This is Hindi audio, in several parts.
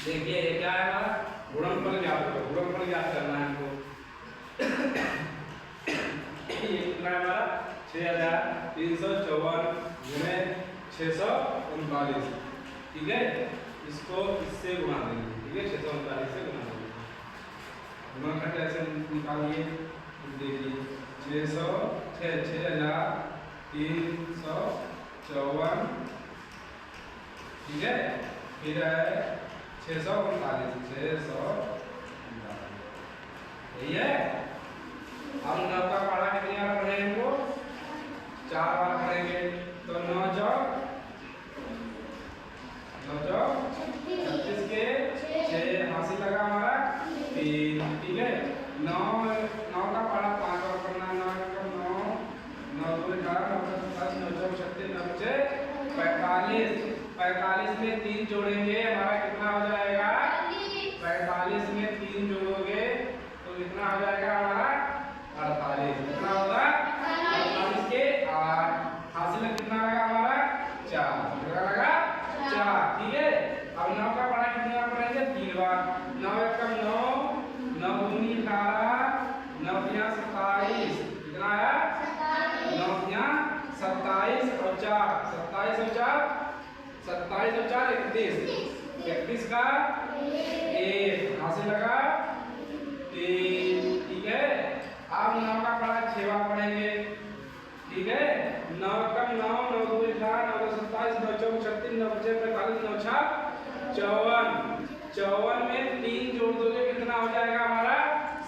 देखिए ये क्या है हमारा गुणनफल ज्ञात करो, गुणनफल ज्ञात करना है हमको। ये कितना है हमारा 6354 गुणे 639, ठीक है। इसको इससे गुणा देंगे, ठीक है, 639 से गुणा देंगे। गुणा करके ऐसे निकालिए, देखिए 6354, ठीक है। फिर है 639, यही है। अब 9 का पढ़ा कितनी बार पढ़ेंगे हमको? 4 बार पढ़ेंगे। तो 9 चौक 36 के 6 हासिल लगा हमारा 3, ठीक है। 9 का पढ़ा 5 बार पढ़ना, 9 का 9 9 2 11 9 10 9 चौक 36 9 6 45। 45 में 3 जोड़ेंगे, हमारा कितना हो जाएगा? 45 में 3 जोड़ोगे तो कितना हो जाएगा हमारा? 48। कितना होगा? 48 के 8 हासिल कितना लगा हमारा? 4। कितना लगा? 4, ठीक है। अब 9 का पढ़ा कितनी बार पढ़ेंगे? 3 बार। 9 एकम 9 9 दूनी 18 9 तिया 27, कितना आया? 9 तिया 27 और 4 27 और 4 31। 31 का 1 हासिल लगा 3, ठीक है। अब 9 का पढ़ा 6 बार पढ़ेंगे, ठीक है। 9 कम 9 9 2 18 9 27 9 4 36 9 5 45 9 6 54। 54 में 3 जोड़ दोगे कितना हो जाएगा हमारा?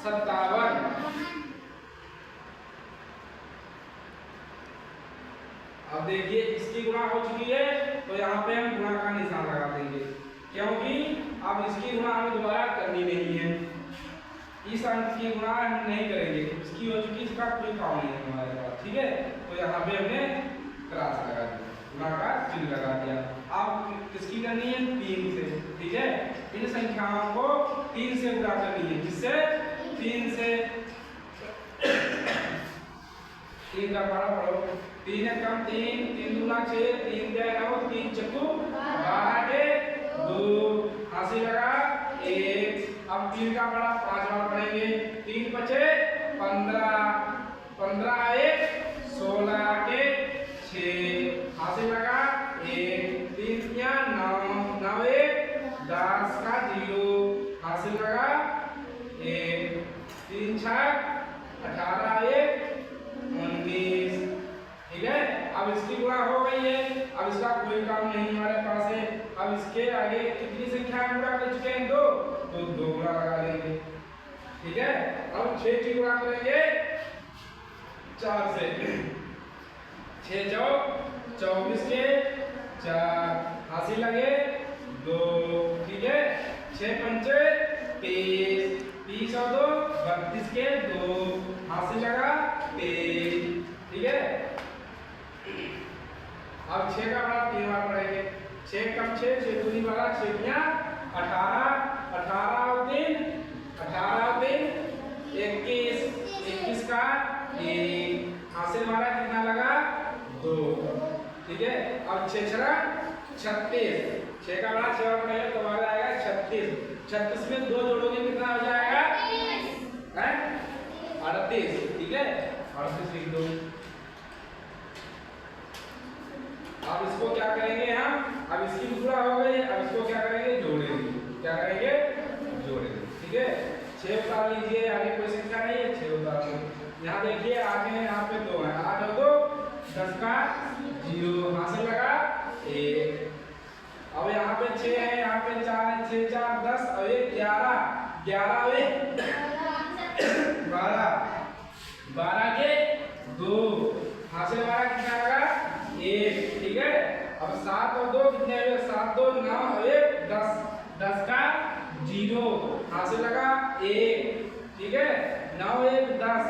57। अब देखिए इसकी गुणा हो चुकी है, तो यहाँ पे हम गुणा का निशान लगा देंगे, क्योंकि अब इसकी गुणा हमें दोबारा करनी नहीं है। इस अंक की गुणा हम नहीं करेंगे, इसकी हो चुकी, इसका कोई काम नहीं है हमारे पास, ठीक है। तो यहाँ पे हमने क्रॉस लगा दिया, गुणा का चिन्ह लगा दिया। अब किसकी करनी है? 3 से, ठीक है। इन संख्याओं को 3 से गुणा करनी है, जिससे 3 से 3 का पढ़ा पढ़ो। 3 एकम 3 3 दूना 6 3 तिया 9 3 चक्कू 12 के 2 हासिल लगा 1। अब 3 का पढ़ा 5 बार पढ़ेंगे। 3 बचे 15 15 1 16 के 6 हासिल लगा 1। 3 तिया 9 9 1 10 का 0 हासिल लगा 1। 3 6 18 1 19, ठीक है। अब इसकी गुणा हो गई है, अब इसका कोई काम नहीं हमारे पास है। अब इसके आगे कितनी संख्या गुणा कर चुके हैं? 2, तो 2 गुणा लगा लेंगे, ठीक है। अब 6 की गुणा करेंगे 4 से। 6 चौक 24 के 4 हासिल लगे 2, ठीक है। 6 पंचे 30 30 और 2 32 के 2 हासिल लगा 3, ठीक है। अब 6 का पढ़ा 3 बार पढ़ेंगे। 6 कम 6 6 दूनी 12 6 तिया 18 18 और 3 21 21 का 1 हासिल हमारा कितना लगा? 2, ठीक है। अब 6 छड़ा 36। 6 का पढ़ा 6 बार पढ़ेंगे तो हमारा आएगा 36। 36 में 2 जोड़ोगे कितना हो जाएगा? 38, ठीक है। 38 लिख दो। अब इसको क्या करेंगे हम? अब इसकी गुणा हो गई, अब इसको क्या करेंगे? जोड़ेंगे। क्या करेंगे? जोड़ेंगे, ठीक है। 6 उतार लीजिए, आगे कोई संख्या नहीं है, 6 उतार लो। यहाँ देखिए आगे यहाँ पे 2 है, 8 और 2 10 का 0 हासिल लगा 1। अब यहाँ पे 6 है, यहाँ पे 4 है, 6 4 10 और 1 11 11 और 1 12 12 के 2 हासिल हमारा कितना लगा? 1, ठीक है। अब 7 और 2 कितने हुए? 7 2 9 और 1 10 10 का 0 हासिल लगा 1, ठीक है। 9 1 10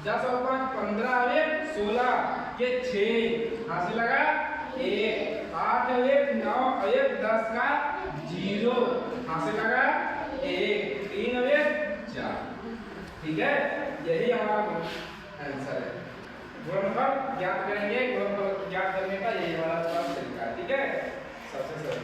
10 और 5 15 और 1 16 के 6 हासिल लगा 1। 8 और 1 9 और 1 10 का 0 हासिल लगा 1। 3 और 1 4, ठीक है। यही हमारा आंसर है। गुणनफल ज्ञात करेंगे, गुणनफल ज्ञात करने का यही हमारा तरीका है, ठीक है। सबसे सरल